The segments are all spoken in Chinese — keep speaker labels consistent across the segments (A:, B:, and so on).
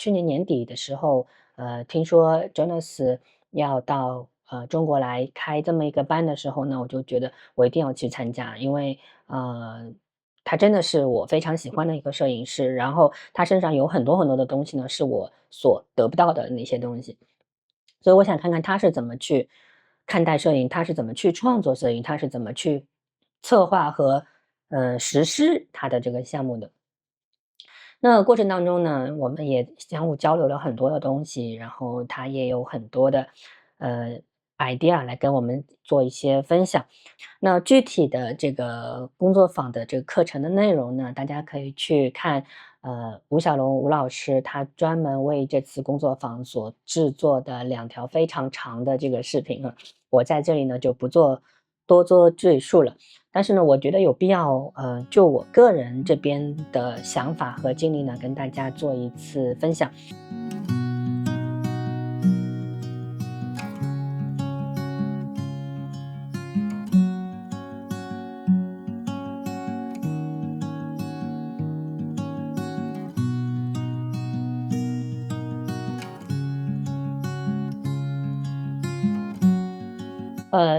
A: 去年年底的时候，听说 Jonas 要到中国来开这么一个班的时候呢，我就觉得我一定要去参加，因为他真的是我非常喜欢的一个摄影师，然后他身上有很多很多的东西呢，是我所得不到的那些东西。所以我想看看他是怎么去看待摄影，他是怎么去创作摄影，他是怎么去策划和实施他的这个项目的。那过程当中呢，我们也相互交流了很多的东西，然后他也有很多的呃 idea 来跟我们做一些分享。那具体的这个工作坊的这个课程的内容呢，大家可以去看吴小龙吴老师他专门为这次工作坊所制作的2条非常长的这个视频啊，我在这里呢就不多做赘述了。但是呢，我觉得有必要，就我个人这边的想法和经历呢，跟大家做一次分享。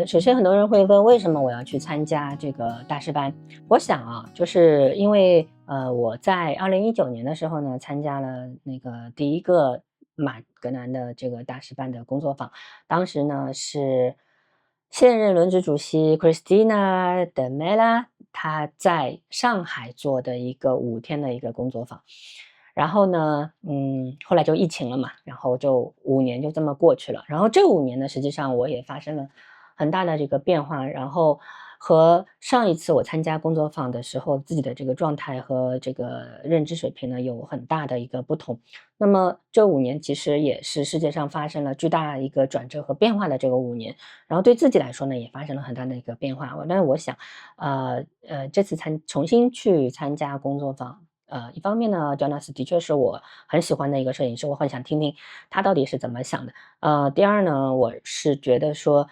A: 首先很多人会问为什么我要去参加这个大师班？我想啊，就是因为我在2019年的时候呢，参加了那个第一个马格南的这个大师班的工作坊，当时呢是现任轮值主席 Christina de Mela 她在上海做的一个5天的一个工作坊。然后呢，后来就疫情了嘛，然后就5年就这么过去了。然后这5年呢，实际上我也发生了很大的这个变化，然后和上一次我参加工作坊的时候，自己的这个状态和这个认知水平呢，有很大的一个不同。那么这5年其实也是世界上发生了巨大一个转折和变化的这个5年，然后对自己来说呢，也发生了很大的一个变化。那我想，这次重新去参加工作坊，一方面呢，Jonas 的确是我很喜欢的一个摄影师，我很想听听他到底是怎么想的。第二呢，我是觉得说，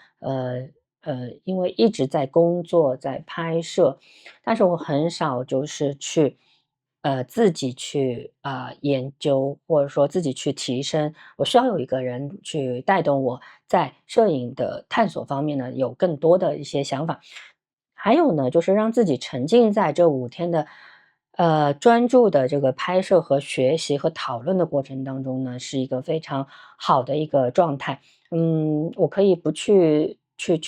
A: 因为一直在工作，在拍摄，但是我很少就是去，自己去研究，或者说自己去提升。我需要有一个人去带动我在摄影的探索方面呢，有更多的一些想法。还有呢，就是让自己沉浸在这5天的，专注的这个拍摄和学习和讨论的过程当中呢，是一个非常好的一个状态。我可以不去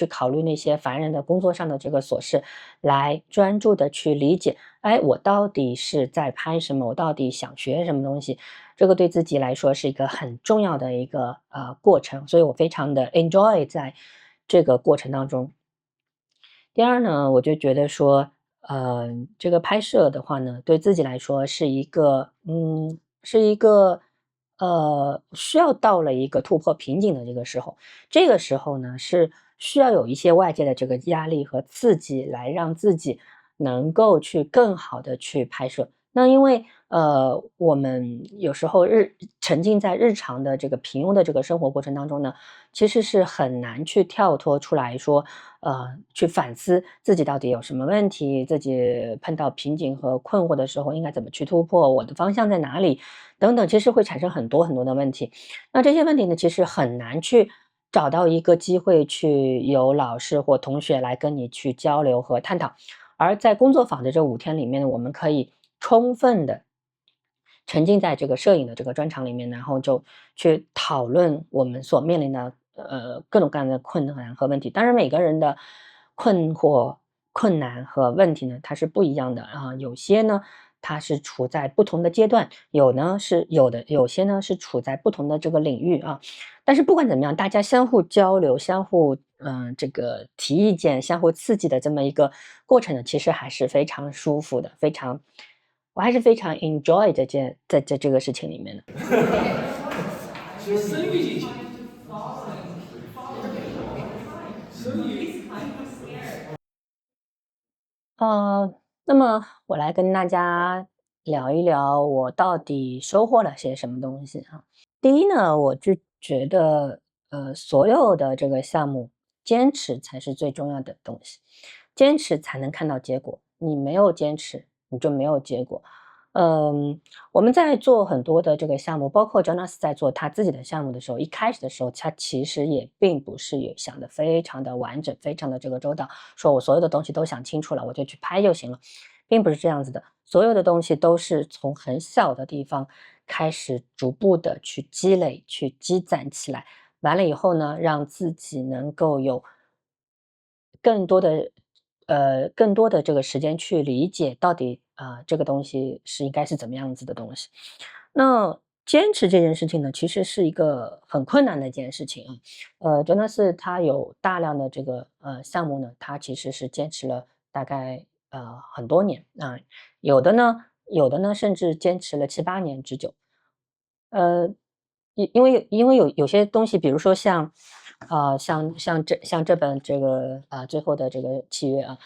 A: 考虑那些烦人的工作上的这个琐事，来专注的去理解，哎，我到底是在拍什么，我到底想学什么东西，这个对自己来说是一个很重要的一个，过程，所以我非常的 enjoy 在这个过程当中。第二呢，我就觉得说，这个拍摄的话呢，对自己来说是一个，需要到了一个突破瓶颈的这个时候。这个时候呢，是需要有一些外界的这个压力和刺激，来让自己能够去更好的去拍摄。那因为，我们有时候沉浸在日常的这个平庸的这个生活过程当中呢，其实是很难去跳脱出来说，去反思自己到底有什么问题，自己碰到瓶颈和困惑的时候应该怎么去突破，我的方向在哪里，等等，其实会产生很多很多的问题。那这些问题呢，其实很难去找到一个机会去有老师或同学来跟你去交流和探讨。而在工作坊的这5天里面呢，我们可以充分的沉浸在这个摄影的这个专场里面，然后就去讨论我们所面临的各种各样的困难和问题。当然，每个人的困惑、困难和问题呢，它是不一样的啊。有些呢，它是处在不同的阶段；有些呢是处在不同的这个领域啊。但是不管怎么样，大家相互交流、相互这个提意见、相互刺激的这么一个过程呢，其实还是非常舒服的，我还是非常 enjoy 在这个事情里面的。
B: 就生育进去，生育
A: 那么我来跟大家聊一聊我到底收获了些什么东西啊。第一呢，我就觉得，所有的这个项目，坚持才是最重要的东西，坚持才能看到结果。你没有坚持，你就没有结果。我们在做很多的这个项目，包括 Jonas 在做他自己的项目的时候，一开始的时候，他其实也并不是也想的非常的完整，非常的这个周到，说我所有的东西都想清楚了，我就去拍就行了，并不是这样子的。所有的东西都是从很小的地方开始，逐步的去积累、去积攒起来，完了以后呢，让自己能够有更多的这个时间去理解到底这个东西应该是怎么样子的东西。那坚持这件事情呢，其实是一个很困难的一件事情啊。真的是他有大量的这个项目呢，他其实是坚持了大概很多年啊，有的呢甚至坚持了7、8年之久。呃，因为有些东西，比如说像这本这个最后的这个契约啊，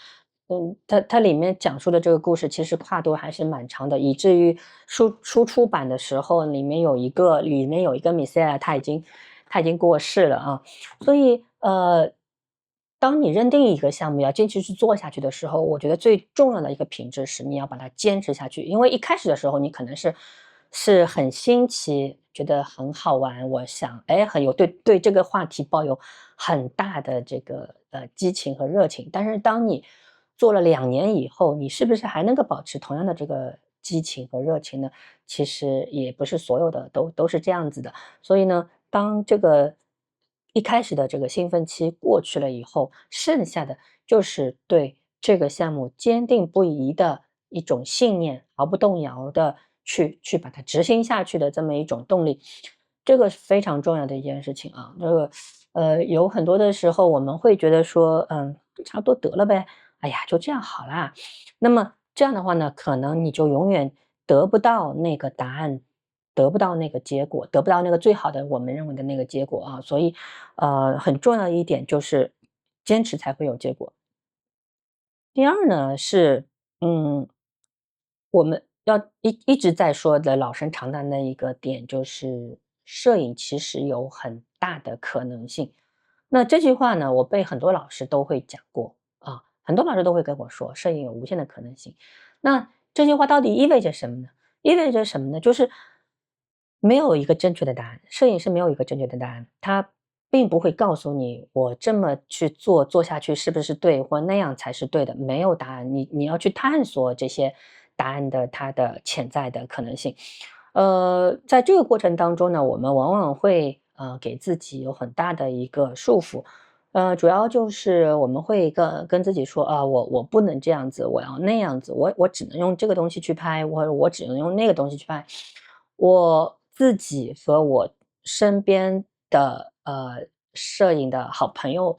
A: 它里面讲述的这个故事其实跨度还是蛮长的，以至于出版的时候，里面有一个米塞尔，他已经过世了啊，所以当你认定一个项目要坚持去做下去的时候，我觉得最重要的一个品质是你要把它坚持下去。因为一开始的时候，你可能是很新奇，觉得很好玩，我想，哎，对这个话题抱有很大的这个激情和热情。但是当你做了2年以后，你是不是还能够保持同样的这个激情和热情呢？其实也不是所有的都是这样子的。所以呢，当这个一开始的这个兴奋期过去了以后，剩下的就是对这个项目坚定不移的一种信念，毫不动摇的去把它执行下去的这么一种动力。这个是非常重要的一件事情啊。这个有很多的时候我们会觉得说，差不多得了呗，哎呀，就这样好啦。那么这样的话呢，可能你就永远得不到那个答案，得不到那个结果，得不到那个最好的我们认为的那个结果啊。所以，很重要的一点就是坚持才会有结果。第二呢是，嗯，我们要一直在说的老生常谈的一个点，就是摄影其实有很大的可能性。那这句话呢，我被很多老师都会讲过啊，很多老师都会跟我说，摄影有无限的可能性。那这句话到底意味着什么呢？意味着什么呢？就是没有一个正确的答案，摄影师没有一个正确的答案，它并不会告诉你我这么去做下去是不是对，或那样才是对的，没有答案，你要去探索这些答案的它的潜在的可能性。在这个过程当中呢，我们往往会给自己有很大的一个束缚，主要就是我们会跟自己说啊，我不能这样子，我要那样子，我只能用这个东西去拍，我只能用那个东西去拍。我自己和我身边的摄影的好朋友，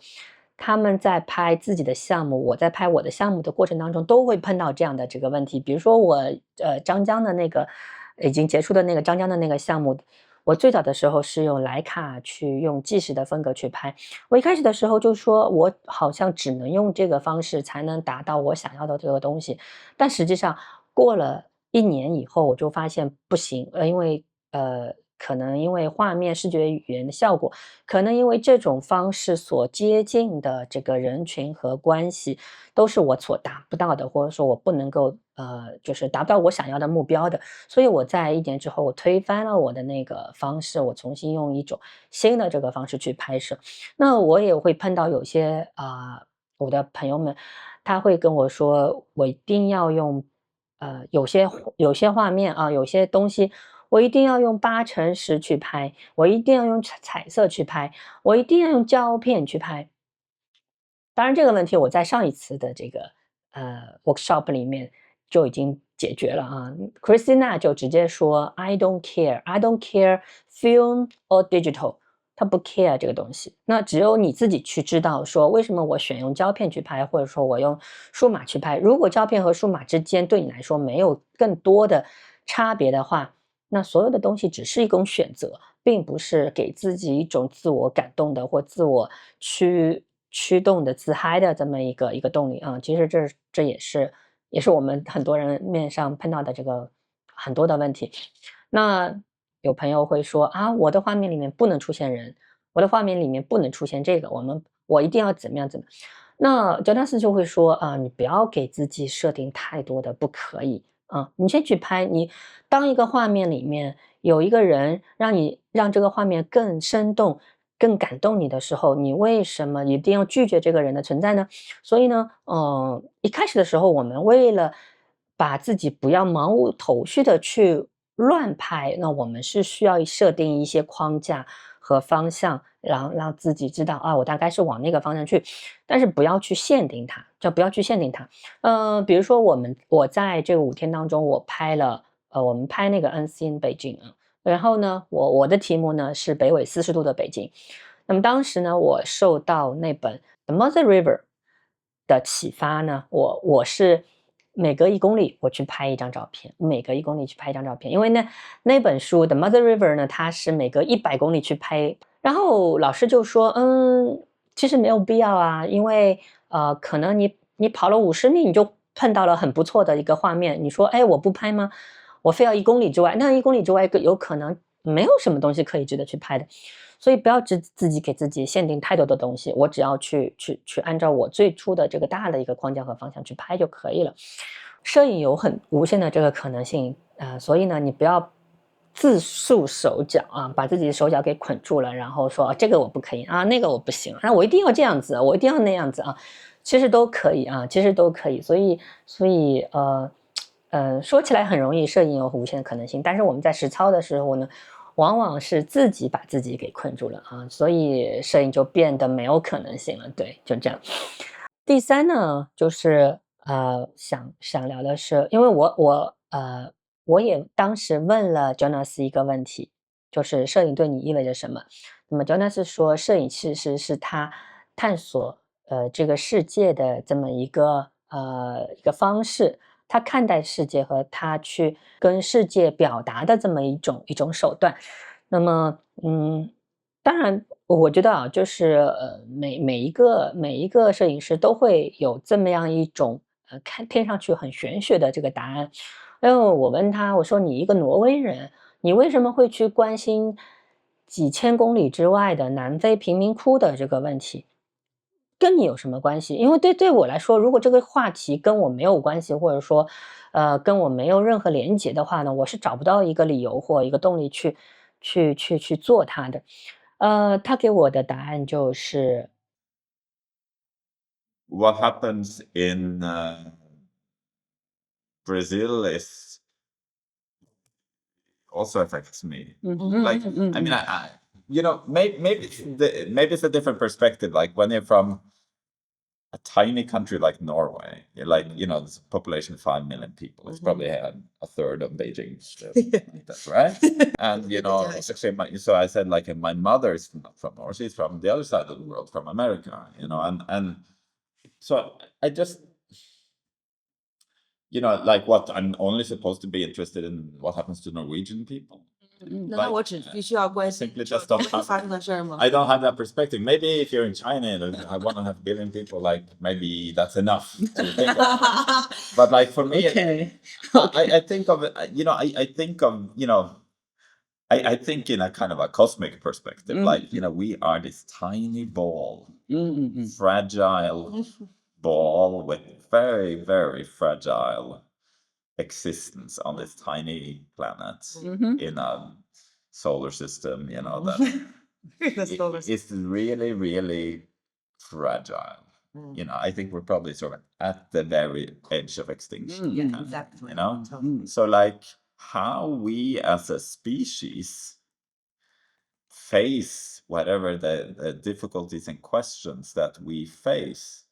A: 他们在拍自己的项目，我在拍我的项目的过程当中，都会碰到这样的这个问题。比如说我张江的那个已经结束的那个张江的那个项目，我最早的时候是用徕卡去用纪实的风格去拍。我一开始的时候就说，我好像只能用这个方式才能达到我想要的这个东西，但实际上过了1年以后，我就发现不行，可能因为画面视觉语言的效果，可能因为这种方式所接近的这个人群和关系，都是我所达不到的，或者说我不能够就是达不到我想要的目标的。所以我在1年之后，我推翻了我的那个方式，我重新用一种新的这个方式去拍摄。那我也会碰到有些我的朋友们，他会跟我说，我一定要用有些画面啊，有些东西我一定要用8乘10去拍，我一定要用彩色去拍，我一定要用胶片去拍。当然这个问题我在上一次的这个workshop 里面就已经解决了啊。Christina 就直接说 I don't care, I don't care film or digital，他不 care 这个东西。那只有你自己去知道说为什么我选用胶片去拍，或者说我用数码去拍。如果胶片和数码之间对你来说没有更多的差别的话，那所有的东西只是一种选择，并不是给自己一种自我感动的或自我驱动的自嗨的这么一个动力啊。其实这也是我们很多人面上碰到的这个很多的问题。那有朋友会说啊，我的画面里面不能出现人，我的画面里面不能出现这个，我一定要怎么样怎么样。那乔纳斯就会说啊，你不要给自己设定太多的不可以，你先去拍，你当一个画面里面有一个人让这个画面更生动、更感动你的时候，你为什么一定要拒绝这个人的存在呢？所以呢，一开始的时候，我们为了把自己不要盲无头绪的去乱拍，那我们是需要设定一些框架和方向，然后让自己知道啊，我大概是往那个方向去，但是不要去限定它，就不要去限定它。比如说我在这个5天当中，我们拍那个 Unseen 北京啊，然后呢，我的题目呢是北纬40度的北京。那么当时呢，我受到那本《The Mother River》的启发呢，我是每隔1公里我去拍一张照片，每隔1公里去拍一张照片，因为那本书《The Mother River》呢，它是每隔100公里去拍。然后老师就说，其实没有必要啊，因为可能你跑了50米，你就碰到了很不错的一个画面，你说，哎，我不拍吗？我非要1公里之外，那1公里之外有可能没有什么东西可以值得去拍的。所以不要自己给自己限定太多的东西，我只要去按照我最初的这个大的一个框架和方向去拍就可以了。摄影有很无限的这个可能性所以呢，你不要自束手脚啊，把自己的手脚给捆住了，然后说这个我不可以啊，那个我不行啊，我一定要这样子，我一定要那样子啊，其实都可以啊，其实都可以。所以说起来很容易，摄影有无限的可能性，但是我们在实操的时候呢，往往是自己把自己给困住了啊，所以摄影就变得没有可能性了。对，就这样。第三呢，就是想聊的是，因为我也当时问了 Jonas 一个问题，就是摄影对你意味着什么？那么 Jonas 说，摄影其实是他探索这个世界的这么一个方式，他看待世界和他去跟世界表达的这么一种手段。那么，当然，我觉得啊，就是每一个摄影师都会有这么样一种听上去很玄学的这个答案。因为我问他，我说你一个挪威人，你为什么会去关心几千公里之外的南非贫民窟的这个问题？跟你有什么关系？因为对我来说，如果这个话题跟我没有关系，或者说，跟我没有任何连结的话呢，我是找不到一个理由或一个动力去做它的。他给我的答案就是，What
C: happens in Brazil is also affects me. Like, I mean, maybe it's a different perspective. Like when you're from a tiny country like Norway, like there's a population of 5 million people. It's probably a third of Beijing, like that, right? And actually, so I said like my mother is not from Norway; she's from the other side of the world, from America. And so I just like what I'm only supposed to be interested in what happens to Norwegian people.
D: 难道我只必须要关心
C: simply just don't
D: 中国发生的事儿吗？
C: I don't have that perspective. Maybe if you're in China and I want to have billion people, like maybe that's enough to think of. But like for me, I think of it. I think of I think in a kind of a cosmic perspective. Like we are this tiny ball, fragile ball with very very fragile existence on this tiny planet in a solar system, that it's really, really fragile. I think we're probably sort of at the very edge of extinction.
D: Yeah, exactly.
C: So like how we as a species face whatever the difficulties and questions that we face,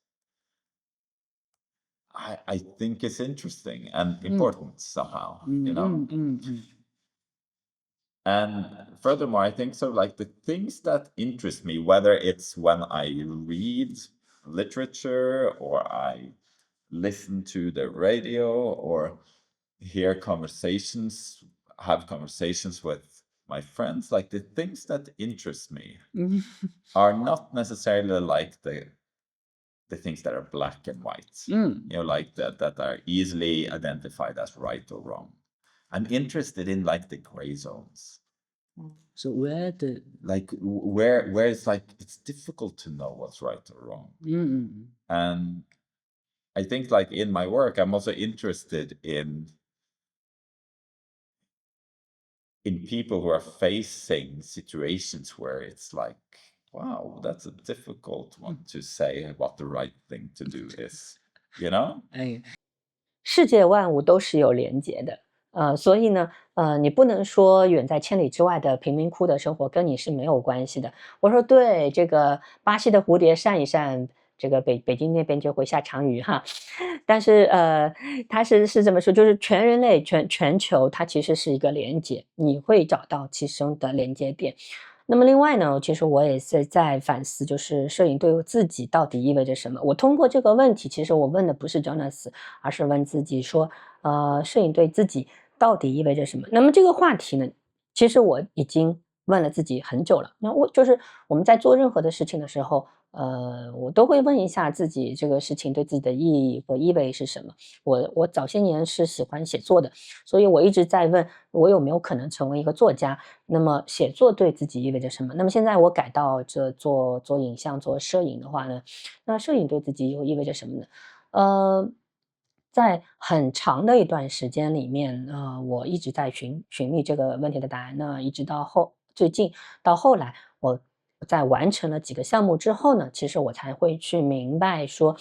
C: I think is interesting and important somehow, And furthermore, I think so like the things that interest me, whether it's when I read literature or I listen to the radio or have conversations with my friends, like the things that interest me are not necessarily like the things that are black and white, like that are easily identified as right or wrong. I'm interested in like the gray zones.
E: So where
C: it's like it's difficult to know what's right or wrong. And I think like in my work, I'm also interested in in people who are facing situations where it's like, wow, that's a difficult one to say what the right thing to do is, you know?
E: 哎，
A: 世界万物都是有连结的，所以呢，你不能说远在千里之外的贫民窟的生活跟你是没有关系的。我说对，这个巴西的蝴蝶扇一扇，这个北京那边就会下场雨哈。但是它是这么说，就是全人类全球它其实是一个连接，你会找到其中的连接点。那么另外呢，其实我也是在反思，就是摄影对我自己到底意味着什么？我通过这个问题，其实我问的不是 Jonas，而是问自己说，摄影对自己到底意味着什么？那么这个话题呢，其实我已经问了自己很久了。那就是我们在做任何的事情的时候，我都会问一下自己这个事情对自己的意义和意味是什么。我早些年是喜欢写作的，所以我一直在问我有没有可能成为一个作家。那么写作对自己意味着什么？那么现在我改到这做影像、做摄影的话呢，那摄影对自己又意味着什么呢？在很长的一段时间里面，我一直在寻觅这个问题的答案。那一直到最近到后来，我在完成了几个项目之后呢，其实我才会去明白说，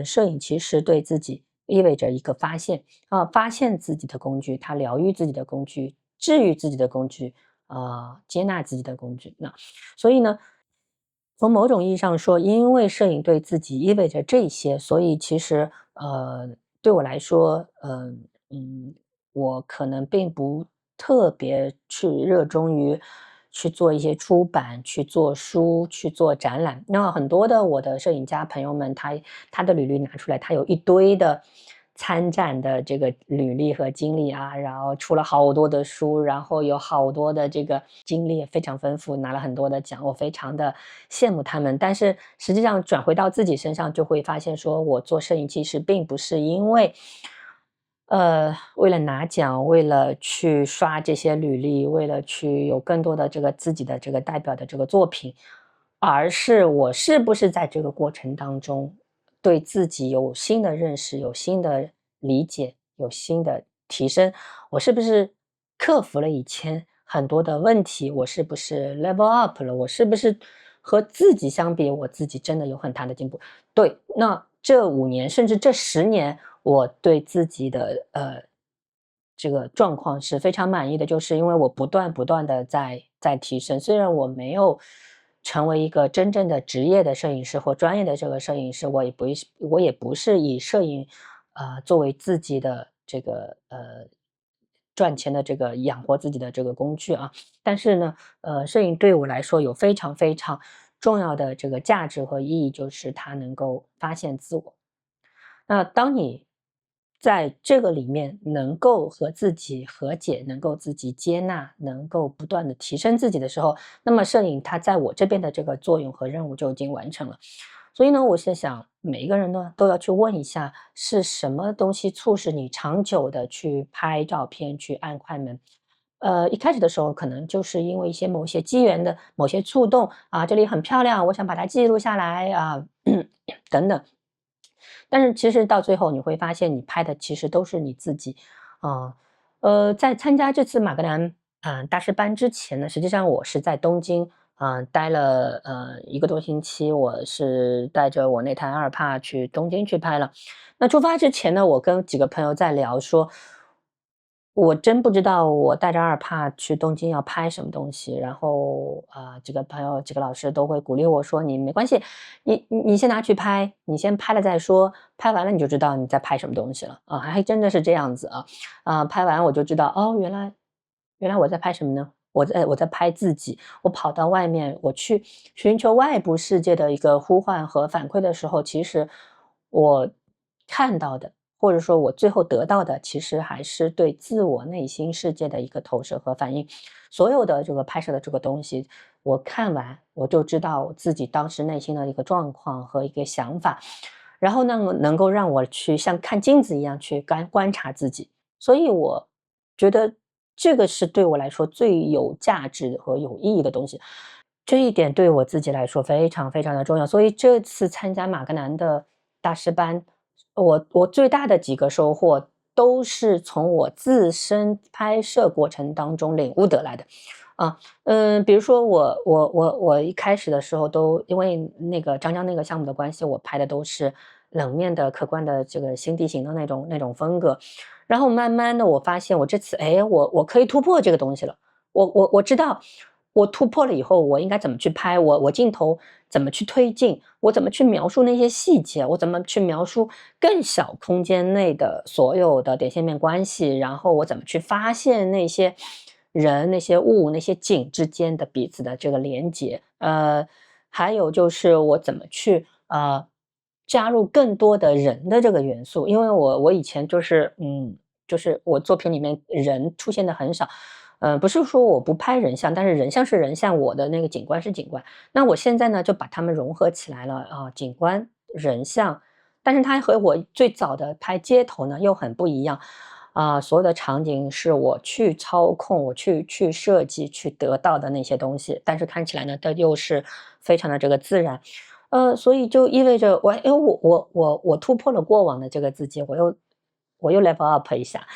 A: 摄影其实对自己意味着一个发现发现自己的工具，它疗愈自己的工具，治愈自己的工具，接纳自己的工具。那所以呢，从某种意义上说，因为摄影对自己意味着这些，所以其实对我来说，我可能并不特别去热衷于去做一些出版、去做书、去做展览。那很多的我的摄影家朋友们，他的履历拿出来，他有一堆的参展的这个履历和经历啊，然后出了好多的书，然后有好多的这个经历也非常丰富，拿了很多的奖，我非常的羡慕他们。但是实际上转回到自己身上，就会发现说我做摄影其实并不是因为为了拿奖，为了去刷这些履历，为了去有更多的这个自己的这个代表的这个作品，而是我是不是在这个过程当中对自己有新的认识，有新的理解，有新的提升，我是不是克服了以前很多的问题，我是不是 level up 了，我是不是和自己相比，我自己真的有很大的进步。对，那这5年甚至这10年，我对自己的这个状况是非常满意的，就是因为我不断的在提升。虽然我没有成为一个真正的职业的摄影师或专业的这个摄影师，我也不是以摄影作为自己的这个赚钱的这个养活自己的这个工具啊。但是呢，摄影对我来说有非常非常重要的这个价值和意义，就是它能够发现自我。那当你在这个里面能够和自己和解，能够自己接纳，能够不断的提升自己的时候，那么摄影它在我这边的这个作用和任务就已经完成了。所以呢，我是想每一个人呢都要去问一下，是什么东西促使你长久的去拍照片，去按快门。一开始的时候可能就是因为某些机缘的某些触动啊，这里很漂亮，我想把它记录下来啊，等等。但是其实到最后你会发现，你拍的其实都是你自己，啊，在参加这次马格南大师班之前呢，实际上我是在东京待了1个多星期，我是带着我那台阿尔帕去东京去拍了。那出发之前呢，我跟几个朋友在聊说，我真不知道我带着阿尔帕去东京要拍什么东西，然后几个朋友、几个老师都会鼓励我说：“你没关系，你先拿去拍，你先拍了再说，拍完了你就知道你在拍什么东西了。”还真的是这样子拍完我就知道，哦，原来我在拍什么呢？我在拍自己，我跑到外面，我去寻求外部世界的一个呼唤和反馈的时候，其实我看到的，或者说我最后得到的，其实还是对自我内心世界的一个投射和反应。所有的这个拍摄的这个东西，我看完我就知道我自己当时内心的一个状况和一个想法，然后呢，能够让我去像看镜子一样去观察自己。所以我觉得这个是对我来说最有价值和有意义的东西。这一点对我自己来说非常非常的重要，所以这次参加马格南的大师班，我最大的几个收获，都是从我自身拍摄过程当中领悟得来的。比如说我一开始的时候都因为那个张江那个项目的关系，我拍的都是冷面的客观的这个新地形的那种风格。然后慢慢的我发现我这次我可以突破这个东西了。我知道我突破了以后我应该怎么去拍，我镜头怎么去推进，我怎么去描述那些细节，我怎么去描述更小空间内的所有的点线面关系，然后我怎么去发现那些人、那些物、那些景之间的彼此的这个连接。还有就是我怎么去加入更多的人的这个元素，因为我以前就是我作品里面人出现的很少。不是说我不拍人像，但是人像是人像，我的那个景观是景观。那我现在呢就把它们融合起来了啊，景观、人像，但是它和我最早的拍街头呢又很不一样。所有的场景是我去操控，我去设计，去得到的那些东西，但是看起来呢，它又是非常的这个自然。所以就意味着我突破了过往的这个自己，我又 level up 一下。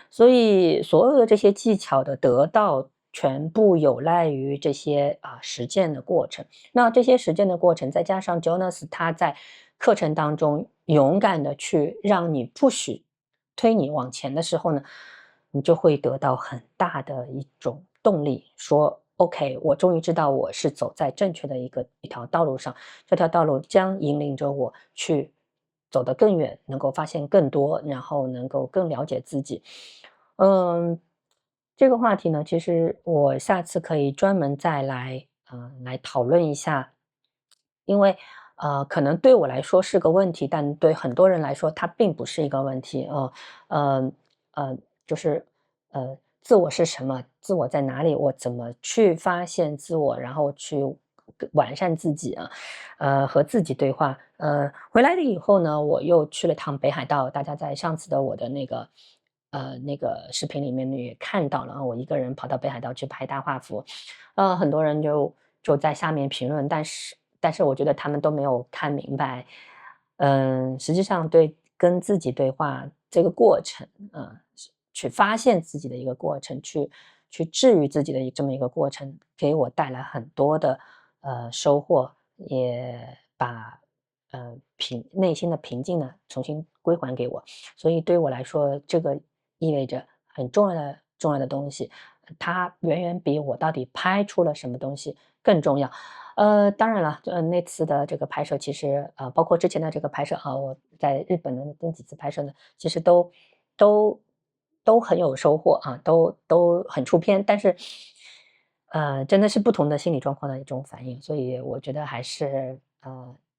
A: 所以所有的这些技巧的得到，全部有赖于这些实践的过程。那这些实践的过程，再加上 Jonas 他在课程当中勇敢的去让你 push 推你往前的时候呢，你就会得到很大的一种动力，说 OK， 我终于知道我是走在正确的一条道路上，这条道路将引领着我去走得更远，能够发现更多，然后能够更了解自己。这个话题呢，其实我下次可以专门再来讨论一下。因为可能对我来说是个问题，但对很多人来说它并不是一个问题。呃就是自我是什么，自我在哪里，我怎么去发现自我，然后去完善自己和自己对话。回来了以后呢，我又去了趟北海道，大家在上次的我的那个视频里面也看到了我一个人跑到北海道去拍大画幅。很多人就在下面评论，但是我觉得他们都没有看明白。实际上跟自己对话这个过程，去发现自己的一个过程，去治愈自己的这么一个过程，给我带来很多的收获，也把内心的平静呢重新归还给我。所以对我来说，这个意味着很重要的东西，它远远比我到底拍出了什么东西更重要。当然了，那次的这个拍摄其实包括之前的这个拍摄我在日本的那几次拍摄呢，其实都很有收获都很出片，但是真的是不同的心理状况的一种反应，所以我觉得还是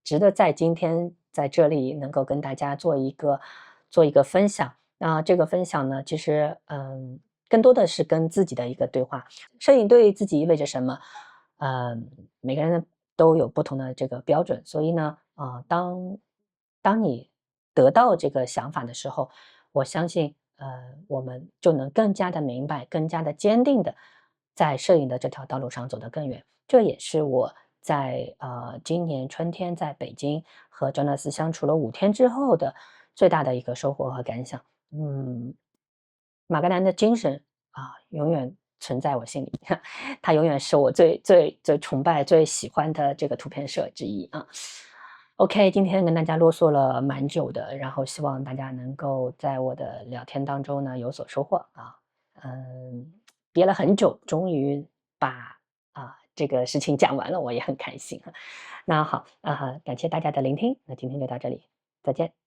A: 值得在今天在这里能够跟大家做一个分享。那这个分享呢，其实更多的是跟自己的一个对话。摄影对自己意味着什么？每个人都有不同的这个标准，所以呢，当你得到这个想法的时候，我相信，我们就能更加的明白，更加的坚定的在摄影的这条道路上走得更远。这也是我在今年春天在北京和张纳斯相处了5天之后的最大的一个收获和感想。马格南的精神永远存在我心里，他永远是我最崇拜、最喜欢的这个图片社之一OK， 今天跟大家啰嗦了蛮久的，然后希望大家能够在我的聊天当中呢有所收获憋了很久，终于把这个事情讲完了，我也很开心那好感谢大家的聆听，那今天就到这里，再见。